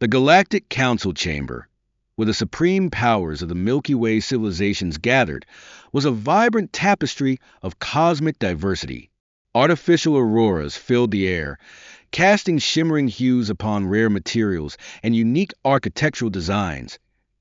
The Galactic Council Chamber, where the supreme powers of the Milky Way civilizations gathered, was a vibrant tapestry of cosmic diversity. Artificial auroras filled the air, casting shimmering hues upon rare materials and unique architectural designs,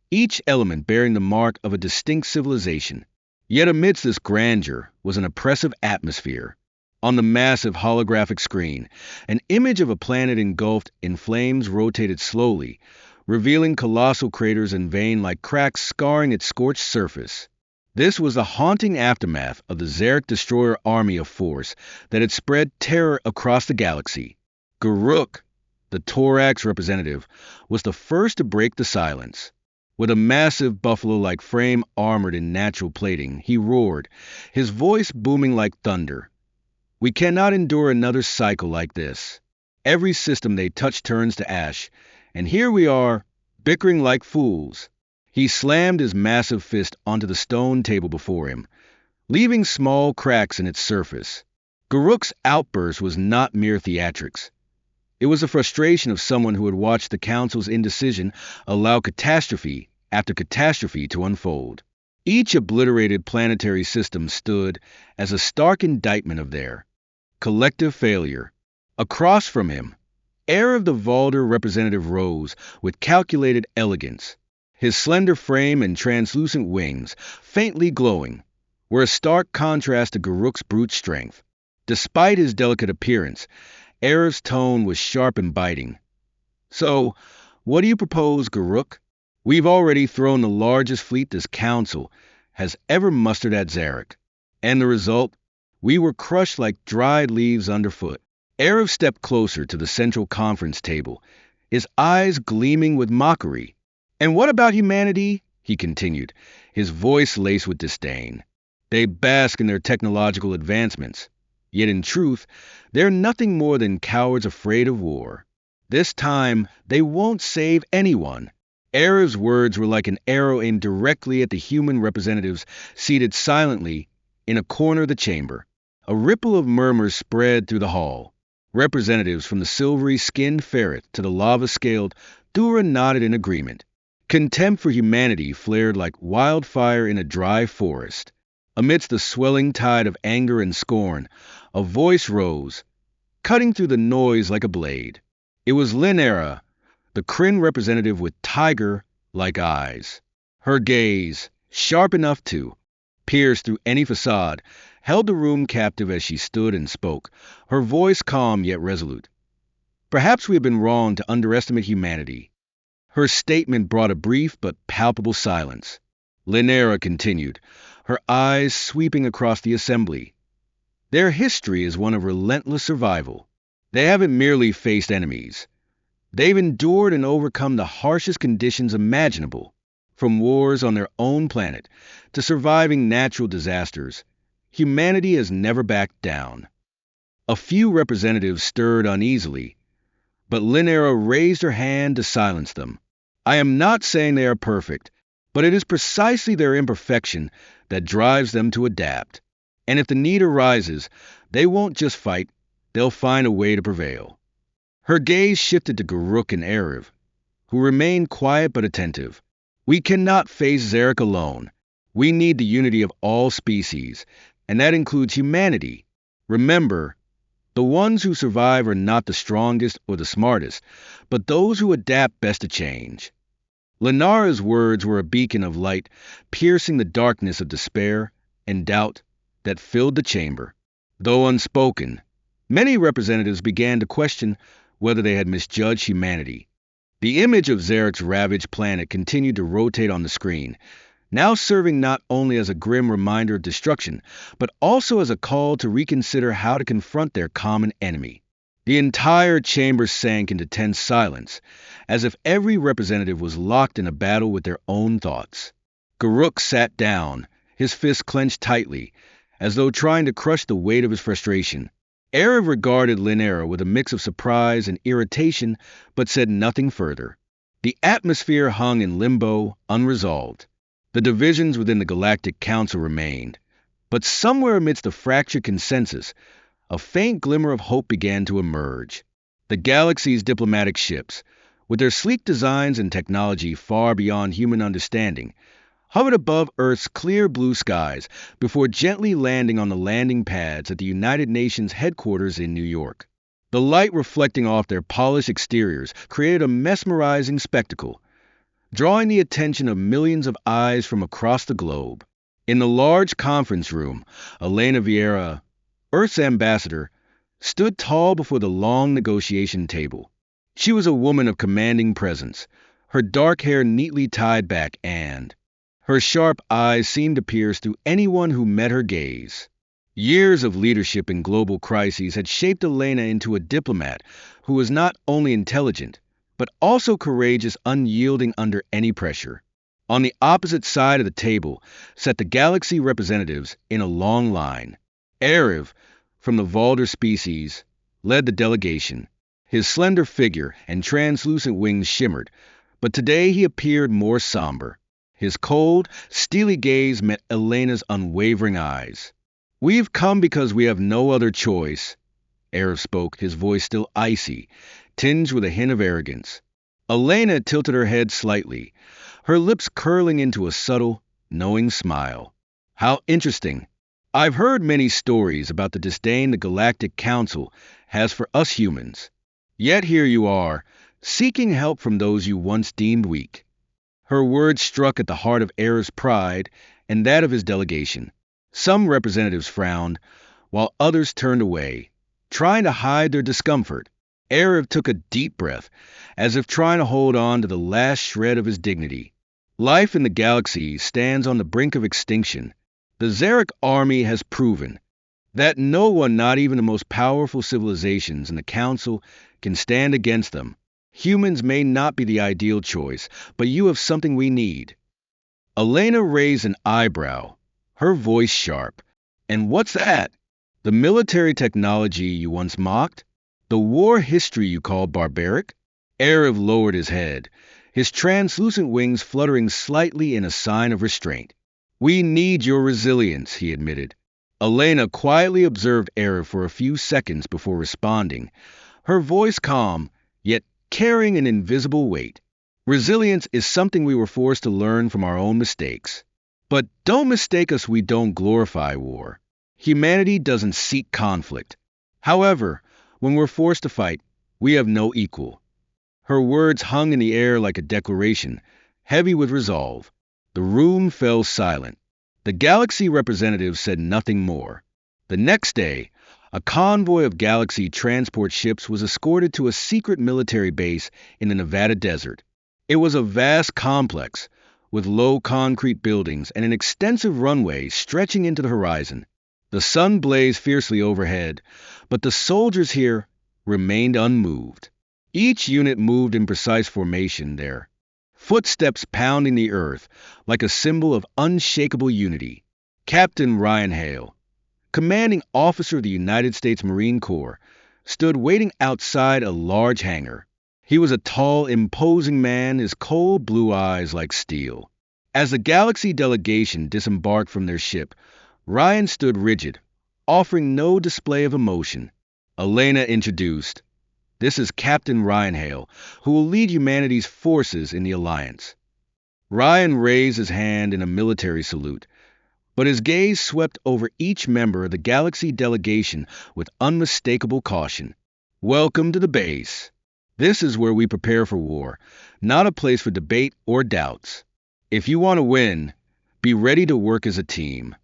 each element bearing the mark of a distinct civilization. Yet amidst this grandeur was an oppressive atmosphere. On the massive holographic screen, an image of a planet engulfed in flames rotated slowly, revealing colossal craters and vein-like cracks scarring its scorched surface. This was the haunting aftermath of the Zarok destroyer army of force that had spread terror across the galaxy. Zarok, the Thorax representative, was the first to break the silence. With a massive buffalo-like frame armored in natural plating, he roared, his voice booming like thunder. "We cannot endure another cycle like this. Every system they touch turns to ash, and here we are, bickering like fools." He slammed his massive fist onto the stone table before him, leaving small cracks in its surface. Zarok's outburst was not mere theatrics. It was the frustration of someone who had watched the Council's indecision allow catastrophe after catastrophe to unfold. Each obliterated planetary system stood as a stark indictment of their collective failure. Across from him, Erev the Valder representative rose with calculated elegance. His slender frame and translucent wings, faintly glowing, were a stark contrast to Zarok's brute strength. Despite his delicate appearance, Erev's tone was sharp and biting. "So, what do you propose, Zarok? We've already thrown the largest fleet this council has ever mustered at Zarok. And the result? We were crushed like dried leaves underfoot." Erev stepped closer to the central conference table, his eyes gleaming with mockery. "And what about humanity?" he continued, his voice laced with disdain. "They bask in their technological advancements. Yet in truth, they're nothing more than cowards afraid of war. This time, they won't save anyone." Erev's words were like an arrow aimed directly at the human representatives seated silently in a corner of the chamber. A ripple of murmurs spread through the hall. Representatives from the silvery-skinned ferret to the lava-scaled Thura nodded in agreement. Contempt for humanity flared like wildfire in a dry forest. Amidst the swelling tide of anger and scorn, a voice rose, cutting through the noise like a blade. It was Linera, the Kryn representative with tiger-like eyes. Her gaze, sharp enough to pierce through any facade, held the room captive as she stood and spoke, her voice calm yet resolute. "Perhaps we have been wrong to underestimate humanity." Her statement brought a brief but palpable silence. Linera continued, her eyes sweeping across the assembly. "Their history is one of relentless survival. They haven't merely faced enemies. They've endured and overcome the harshest conditions imaginable, from wars on their own planet to surviving natural disasters. Humanity has never backed down." A few representatives stirred uneasily, but Linera raised her hand to silence them. "I am not saying they are perfect, but it is precisely their imperfection that drives them to adapt. And if the need arises, they won't just fight, they'll find a way to prevail." Her gaze shifted to Zarok and Erev, who remained quiet but attentive. "We cannot face Zarok alone. We need the unity of all species, and that includes humanity. Remember, the ones who survive are not the strongest or the smartest, but those who adapt best to change." Linara's words were a beacon of light, piercing the darkness of despair and doubt that filled the chamber. Though unspoken, many representatives began to question whether they had misjudged humanity. The image of Zarok's ravaged planet continued to rotate on the screen, now serving not only as a grim reminder of destruction, but also as a call to reconsider how to confront their common enemy. The entire chamber sank into tense silence, as if every representative was locked in a battle with their own thoughts. Zarok sat down, his fists clenched tightly, as though trying to crush the weight of his frustration. Erev regarded Linera with a mix of surprise and irritation, but said nothing further. The atmosphere hung in limbo, unresolved. The divisions within the Galactic Council remained, but somewhere amidst the fractured consensus, a faint glimmer of hope began to emerge. The galaxy's diplomatic ships, with their sleek designs and technology far beyond human understanding, hovered above Earth's clear blue skies before gently landing on the landing pads at the United Nations headquarters in New York. The light reflecting off their polished exteriors created a mesmerizing spectacle, drawing the attention of millions of eyes from across the globe. In the large conference room, Elena Vieira, Earth's ambassador, stood tall before the long negotiation table. She was a woman of commanding presence, her dark hair neatly tied back and her sharp eyes seemed to pierce through anyone who met her gaze. Years of leadership in global crises had shaped Elena into a diplomat who was not only intelligent, but also courageous, unyielding under any pressure. On the opposite side of the table sat the Galaxy representatives in a long line. Erev, from the Valder species, led the delegation. His slender figure and translucent wings shimmered, but today he appeared more somber. His cold, steely gaze met Elena's unwavering eyes. "We've come because we have no other choice," Erev spoke, his voice still icy, tinged with a hint of arrogance. Elena tilted her head slightly, her lips curling into a subtle, knowing smile. "How interesting. I've heard many stories about the disdain the Galactic Council has for us humans. Yet here you are, seeking help from those you once deemed weak." Her words struck at the heart of Erev's pride and that of his delegation. Some representatives frowned, while others turned away, trying to hide their discomfort. Erev took a deep breath, as if trying to hold on to the last shred of his dignity. Life in the galaxy stands on the brink of extinction. The Zarok army has proven that no one, not even the most powerful civilizations in the Council, can stand against them. Humans may not be the ideal choice, but you have something we need. Elena raised an eyebrow, her voice sharp. "And what's that?" "The military technology you once mocked? The war history you called barbaric?" Erev lowered his head, his translucent wings fluttering slightly in a sign of restraint. "We need your resilience," he admitted. Elena quietly observed Erev for a few seconds before responding, her voice calm, yet carrying an invisible weight. "Resilience is something we were forced to learn from our own mistakes. But don't mistake us, we don't glorify war. Humanity doesn't seek conflict. However, when we're forced to fight, we have no equal." Her words hung in the air like a declaration, heavy with resolve. The room fell silent. The Galaxy representative said nothing more. The next day, a convoy of Galaxy transport ships was escorted to a secret military base in the Nevada desert. It was a vast complex, with low concrete buildings and an extensive runway stretching into the horizon. The sun blazed fiercely overhead, but the soldiers here remained unmoved. Each unit moved in precise formation, their footsteps pounding the earth like a symbol of unshakable unity. Captain Ryan Hale, commanding officer of the United States Marine Corps, stood waiting outside a large hangar. He was a tall, imposing man, his cold blue eyes like steel. As the Galaxy delegation disembarked from their ship, Ryan stood rigid, offering no display of emotion. Elena introduced, "This is Captain Ryan Hale, who will lead humanity's forces in the Alliance." Ryan raised his hand in a military salute, but his gaze swept over each member of the Galaxy delegation with unmistakable caution. "Welcome to the base. This is where we prepare for war, not a place for debate or doubts. If you want to win, be ready to work as a team."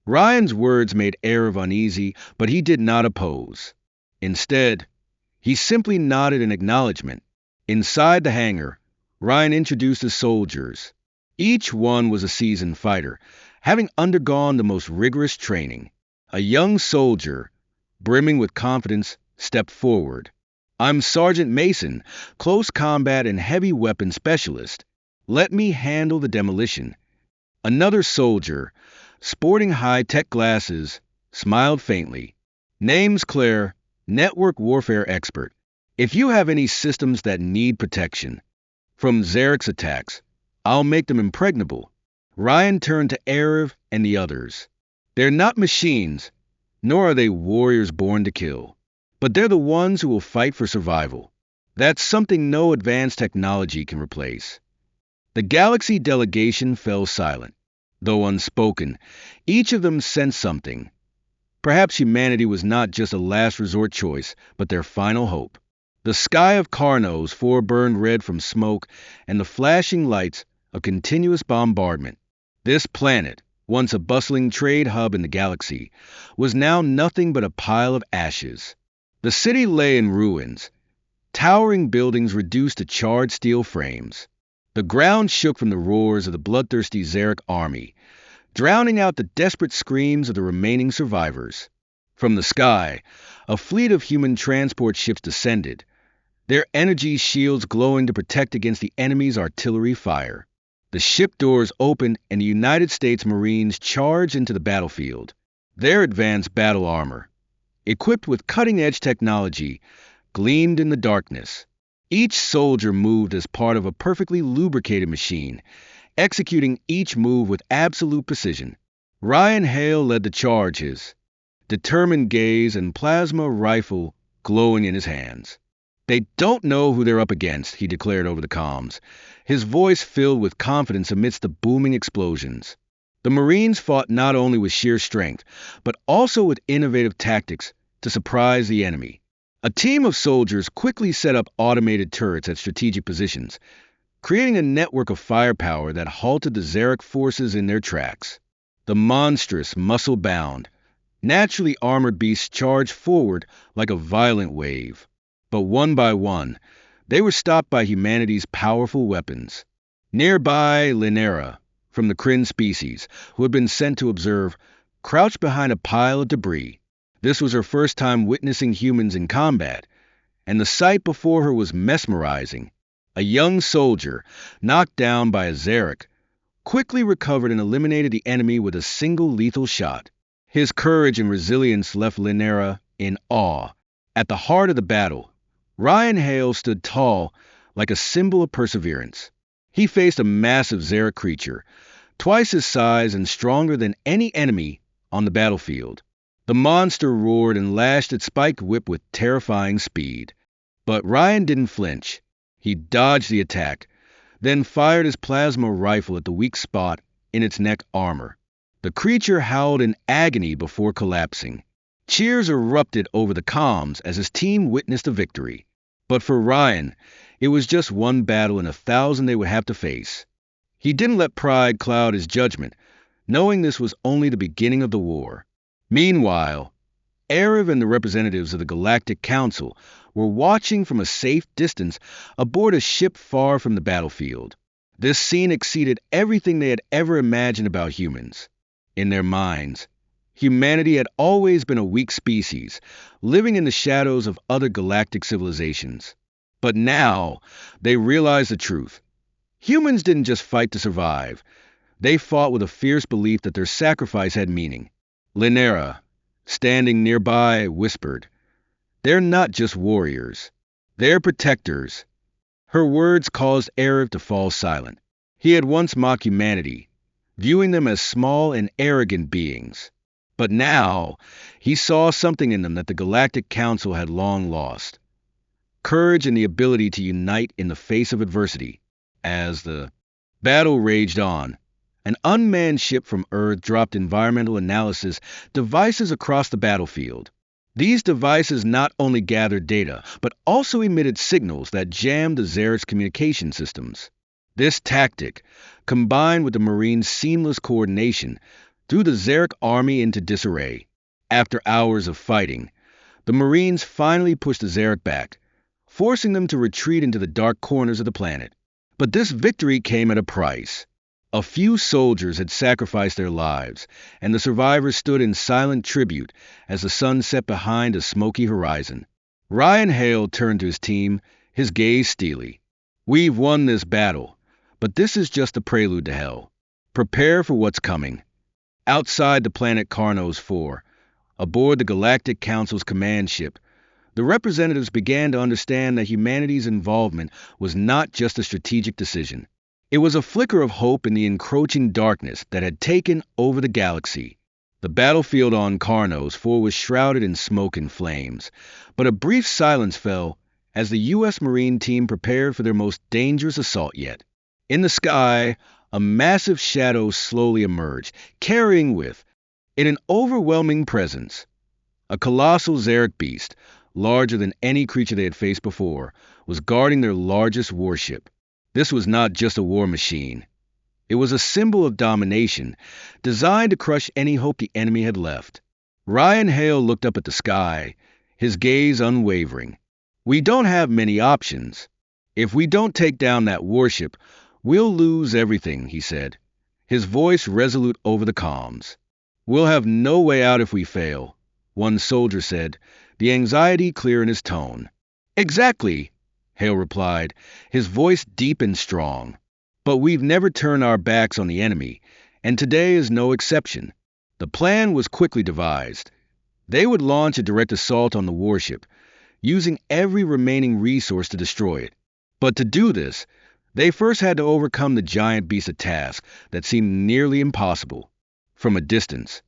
Ryan's words made Erev uneasy, but he did not oppose. Instead, he simply nodded in acknowledgement. Inside the hangar, Ryan introduced the soldiers. Each one was a seasoned fighter, having undergone the most rigorous training. A young soldier, brimming with confidence, stepped forward. "I'm Sergeant Mason, close combat and heavy weapon specialist. Let me handle the demolition." Another soldier, sporting high-tech glasses, smiled faintly. "Name's Claire, network warfare expert. If you have any systems that need protection from Zarok's attacks, I'll make them impregnable." Ryan turned to Erev and the others. "They're not machines, nor are they warriors born to kill. But they're the ones who will fight for survival. That's something no advanced technology can replace. The Galaxy delegation fell silent. Though unspoken, each of them sensed something. Perhaps humanity was not just a last resort choice, but their final hope. The sky of Carnos IV burned red from smoke and the flashing lights of continuous bombardment. This planet, once a bustling trade hub in the galaxy, was now nothing but a pile of ashes. The city lay in ruins, towering buildings reduced to charred steel frames. The ground shook from the roars of the bloodthirsty Zarok army, drowning out the desperate screams of the remaining survivors. From the sky, a fleet of human transport ships descended, their energy shields glowing to protect against the enemy's artillery fire. The ship doors opened and the United States Marines charged into the battlefield. Their advanced battle armor, equipped with cutting-edge technology, gleamed in the darkness. Each soldier moved as part of a perfectly lubricated machine, executing each move with absolute precision. Ryan Hale led the charge, his determined gaze and plasma rifle glowing in his hands. "They don't know who they're up against," he declared over the comms, his voice filled with confidence amidst the booming explosions. The Marines fought not only with sheer strength, but also with innovative tactics to surprise the enemy. A team of soldiers quickly set up automated turrets at strategic positions, creating a network of firepower that halted the Zarok forces in their tracks. The monstrous, muscle-bound, naturally armored beasts charged forward like a violent wave. But one by one, they were stopped by humanity's powerful weapons. Nearby, Linera, from the Kryn species, who had been sent to observe, crouched behind a pile of debris. This was her first time witnessing humans in combat, and the sight before her was mesmerizing. A young soldier, knocked down by a Zarok, quickly recovered and eliminated the enemy with a single lethal shot. His courage and resilience left Linera in awe. At the heart of the battle, Ryan Hale stood tall, like a symbol of perseverance. He faced a massive Zarok creature, twice his size and stronger than any enemy on the battlefield. The monster roared and lashed its spiked whip with terrifying speed. But Ryan didn't flinch. He dodged the attack, then fired his plasma rifle at the weak spot in its neck armor. The creature howled in agony before collapsing. Cheers erupted over the comms as his team witnessed a victory. But for Ryan, it was just one battle in 1,000 they would have to face. He didn't let pride cloud his judgment, knowing this was only the beginning of the war. Meanwhile, Arif and the representatives of the Galactic Council were watching from a safe distance aboard a ship far from the battlefield. This scene exceeded everything they had ever imagined about humans. In their minds, humanity had always been a weak species, living in the shadows of other galactic civilizations. But now, they realized the truth. Humans didn't just fight to survive. They fought with a fierce belief that their sacrifice had meaning. Linera, standing nearby, whispered, "They're not just warriors. They're protectors." Her words caused Arif to fall silent. He had once mocked humanity, viewing them as small and arrogant beings. But now, he saw something in them that the Galactic Council had long lost. Courage and the ability to unite in the face of adversity. As the battle raged on, an unmanned ship from Earth dropped environmental analysis devices across the battlefield. These devices not only gathered data, but also emitted signals that jammed the Zarok's communication systems. This tactic, combined with the Marines' seamless coordination, threw the Zarok army into disarray. After hours of fighting, the Marines finally pushed the Zarok back, forcing them to retreat into the dark corners of the planet. But this victory came at a price. A few soldiers had sacrificed their lives, and the survivors stood in silent tribute as the sun set behind a smoky horizon. Ryan Hale turned to his team, his gaze steely. "We've won this battle, but this is just a prelude to hell. Prepare for what's coming." Outside the planet Carnos IV, aboard the Galactic Council's command ship, the representatives began to understand that humanity's involvement was not just a strategic decision. It was a flicker of hope in the encroaching darkness that had taken over the galaxy. The battlefield on Carnos IV was shrouded in smoke and flames, but a brief silence fell as the U.S. Marine team prepared for their most dangerous assault yet. In the sky, a massive shadow slowly emerged, carrying with it an overwhelming presence. A colossal Zarok beast, larger than any creature they had faced before, was guarding their largest warship. This was not just a war machine. It was a symbol of domination, designed to crush any hope the enemy had left. Ryan Hale looked up at the sky, his gaze unwavering. "We don't have many options. If we don't take down that warship, we'll lose everything," he said, his voice resolute over the comms. "We'll have no way out if we fail," one soldier said, the anxiety clear in his tone. "Exactly," Hale replied, his voice deep and strong. "But we've never turned our backs on the enemy, and today is no exception." The plan was quickly devised. They would launch a direct assault on the warship, using every remaining resource to destroy it. But to do this, they first had to overcome the giant beast, a task that seemed nearly impossible. From a distance,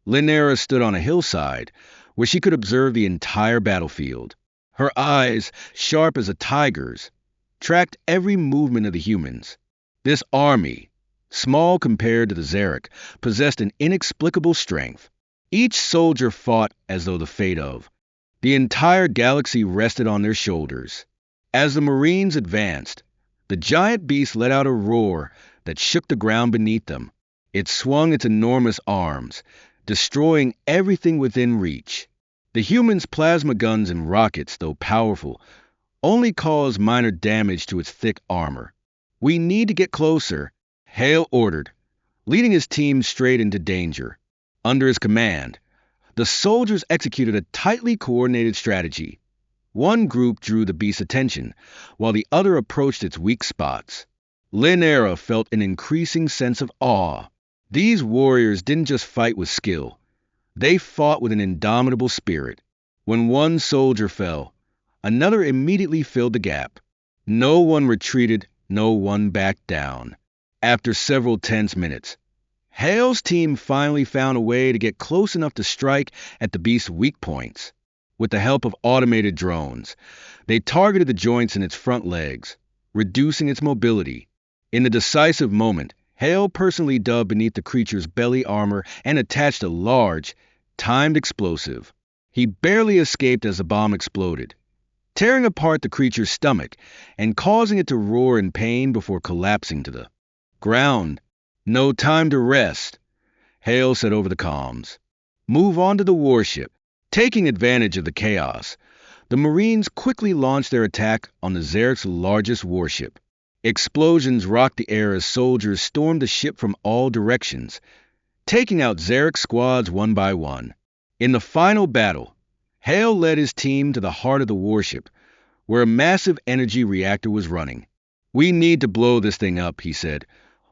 Linnera stood on a hillside where she could observe the entire battlefield. Her eyes, sharp as a tiger's, tracked every movement of the humans. This army, small compared to the Zarok, possessed an inexplicable strength. Each soldier fought as though the fate of the entire galaxy rested on their shoulders. As the Marines advanced, the giant beast let out a roar that shook the ground beneath them. It swung its enormous arms, destroying everything within reach. The humans' plasma guns and rockets, though powerful, only caused minor damage to its thick armor. "We need to get closer," Hale ordered, leading his team straight into danger. Under his command, the soldiers executed a tightly coordinated strategy. One group drew the beast's attention, while the other approached its weak spots. Linnera felt an increasing sense of awe. These warriors didn't just fight with skill. They fought with an indomitable spirit. When one soldier fell, another immediately filled the gap. No one retreated, no one backed down. After several tense minutes, Hale's team finally found a way to get close enough to strike at the beast's weak points. With the help of automated drones, they targeted the joints in its front legs, reducing its mobility. In the decisive moment, Hale personally dug beneath the creature's belly armor and attached a large, timed explosive. He barely escaped as the bomb exploded, tearing apart the creature's stomach and causing it to roar in pain before collapsing to the ground. "No time to rest," Hale said over the comms. "Move on to the warship." Taking advantage of the chaos, the Marines quickly launched their attack on the Zarok's largest warship. Explosions rocked the air as soldiers stormed the ship from all directions, taking out Zarok squads one by one. In the final battle, Hale led his team to the heart of the warship, where a massive energy reactor was running. "We need to blow this thing up," he said,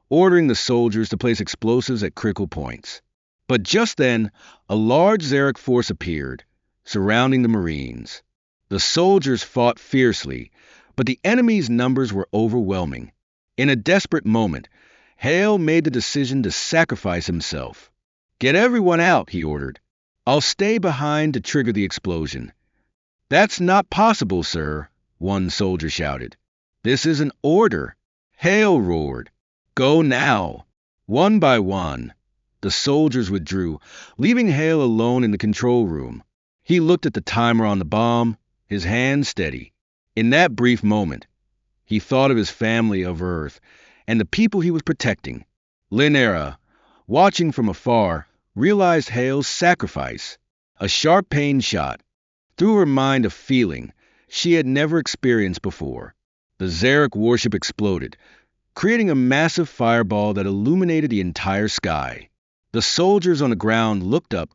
ordering the soldiers to place explosives at critical points. But just then, a large Zarok force appeared, surrounding the Marines. The soldiers fought fiercely, but the enemy's numbers were overwhelming. In a desperate moment, Hale made the decision to sacrifice himself. "Get everyone out," he ordered. "I'll stay behind to trigger the explosion." "That's not possible, sir," one soldier shouted. "This is an order," Hale roared. "Go now." One by one, the soldiers withdrew, leaving Hale alone in the control room. He looked at the timer on the bomb, his hand steady. In that brief moment, he thought of his family of Earth and the people he was protecting. Linnera, watching from afar, realized Hale's sacrifice. A sharp pain shot through her mind, a feeling she had never experienced before. The Zarok warship exploded, creating a massive fireball that illuminated the entire sky. The soldiers on the ground looked up,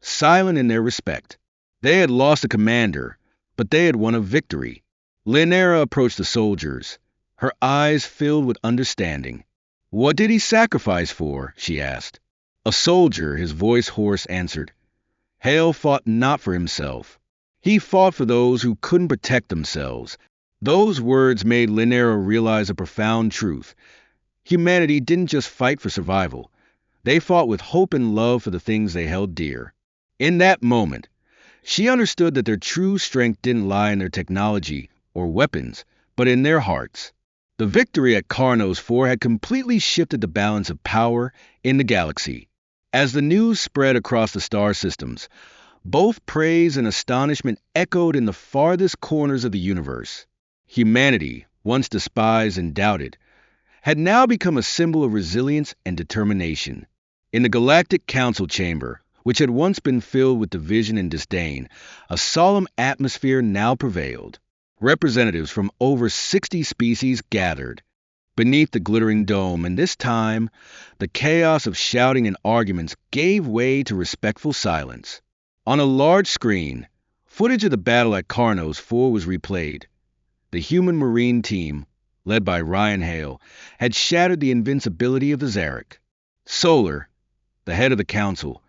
silent in their respect. They had lost a commander, but they had won a victory. Linnera approached the soldiers, her eyes filled with understanding. "What did he sacrifice for?" she asked. A soldier, his voice hoarse, answered, "Hale fought not for himself. He fought for those who couldn't protect themselves." Those words made Linnera realize a profound truth. Humanity didn't just fight for survival. They fought with hope and love for the things they held dear. In that moment, She understood that their true strength didn't lie in their technology or weapons, but in their hearts. The victory at Carnos IV had completely shifted the balance of power in the galaxy. As the news spread across the star systems, both praise and astonishment echoed in the farthest corners of the universe. Humanity, once despised and doubted, had now become a symbol of resilience and determination. In the Galactic Council chamber, which had once been filled with division and disdain, a solemn atmosphere now prevailed. Representatives from over 60 species gathered beneath the glittering dome, and this time, the chaos of shouting and arguments gave way to respectful silence. On a large screen, footage of the battle at Carnos IV was replayed. The human marine team, led by Ryan Hale, had shattered the invincibility of the Zarok. Solar, the head of the council,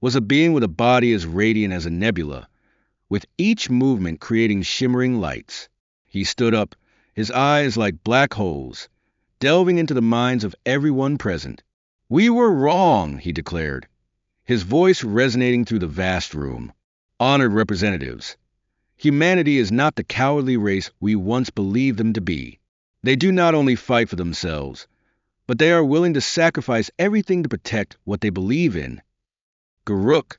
was a being with a body as radiant as a nebula, with each movement creating shimmering lights. He stood up, his eyes like black holes, delving into the minds of everyone present. "We were wrong," he declared, his voice resonating through the vast room. "Honored representatives, humanity is not the cowardly race we once believed them to be. They do not only fight for themselves, but they are willing to sacrifice everything to protect what they believe in." Zarok,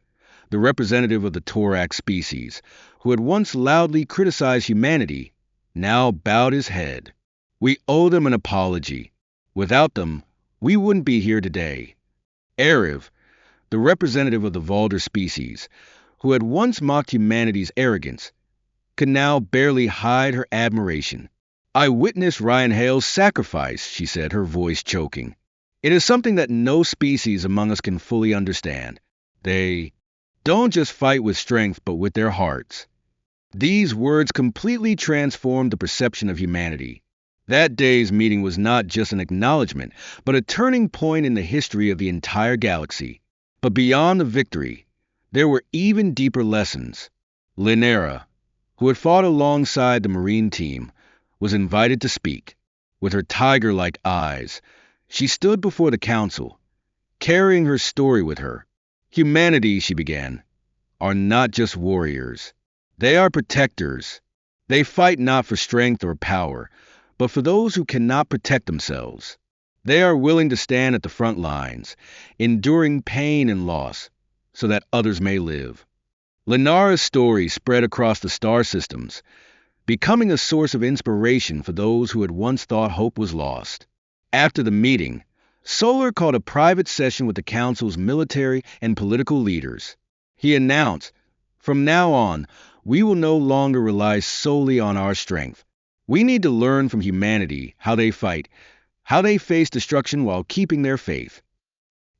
the representative of the Thorax species, who had once loudly criticized humanity, now bowed his head. "We owe them an apology. Without them, we wouldn't be here today." Ariv, the representative of the Valder species, who had once mocked humanity's arrogance, could now barely hide her admiration. "I witnessed Ryan Hale's sacrifice," she said, her voice choking. "It is something that no species among us can fully understand. They don't just fight with strength, but with their hearts." These words completely transformed the perception of humanity. That day's meeting was not just an acknowledgement, but a turning point in the history of the entire galaxy. But beyond the victory, there were even deeper lessons. Linera, who had fought alongside the Marine team, was invited to speak. With her tiger-like eyes, she stood before the council, carrying her story with her. "Humanity," she began, "are not just warriors. They are protectors. They fight not for strength or power, but for those who cannot protect themselves. They are willing to stand at the front lines, enduring pain and loss, so that others may live." Linara's story spread across the star systems, becoming a source of inspiration for those who had once thought hope was lost. After the meeting, Solar called a private session with the council's military and political leaders. He announced, "From now on, we will no longer rely solely on our strength. We need to learn from humanity how they fight, how they face destruction while keeping their faith."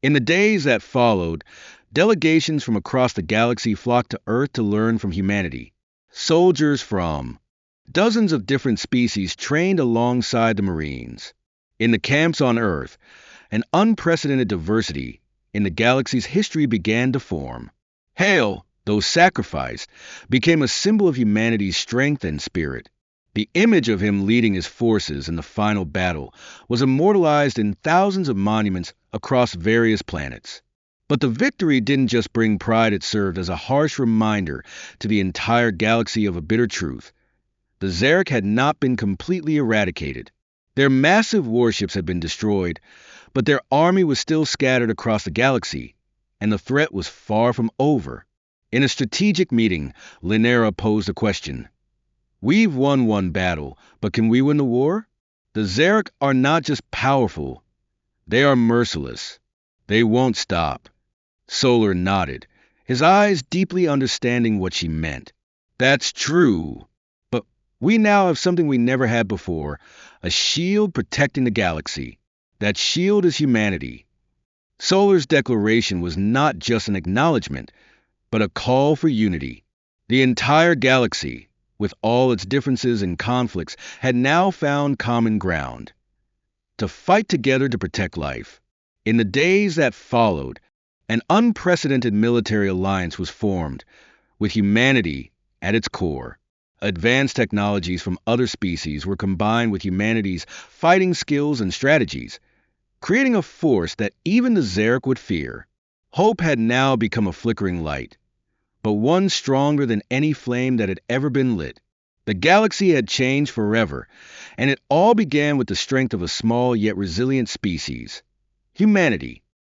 In the days that followed, delegations from across the galaxy flocked to Earth to learn from humanity. Soldiers from dozens of different species trained alongside the Marines. In the camps on Earth, an unprecedented diversity in the galaxy's history began to form. Hale, though sacrificed, became a symbol of humanity's strength and spirit. The image of him leading his forces in the final battle was immortalized in thousands of monuments across various planets. But the victory didn't just bring pride, it served as a harsh reminder to the entire galaxy of a bitter truth. The Zarok had not been completely eradicated. Their massive warships had been destroyed, but their army was still scattered across the galaxy, and the threat was far from over. In a strategic meeting, Linera posed a question. "We've won one battle, but can we win the war?" The Zarok are not just powerful, they are merciless. They won't stop. Solar nodded, his eyes deeply understanding what she meant. "That's true. But we now have something we never had before, a shield protecting the galaxy. That shield is humanity." Solar's declaration was not just an acknowledgement, but a call for unity. The entire galaxy, with all its differences and conflicts, had now found common ground. To fight together to protect life. In the days that followed, an unprecedented military alliance was formed, with humanity at its core. Advanced technologies from other species were combined with humanity's fighting skills and strategies, creating a force that even the Zarok would fear. Hope had now become a flickering light. but one stronger than any flame that had ever been lit. The galaxy had changed forever, and it all began with the strength of a small yet resilient species: humanity.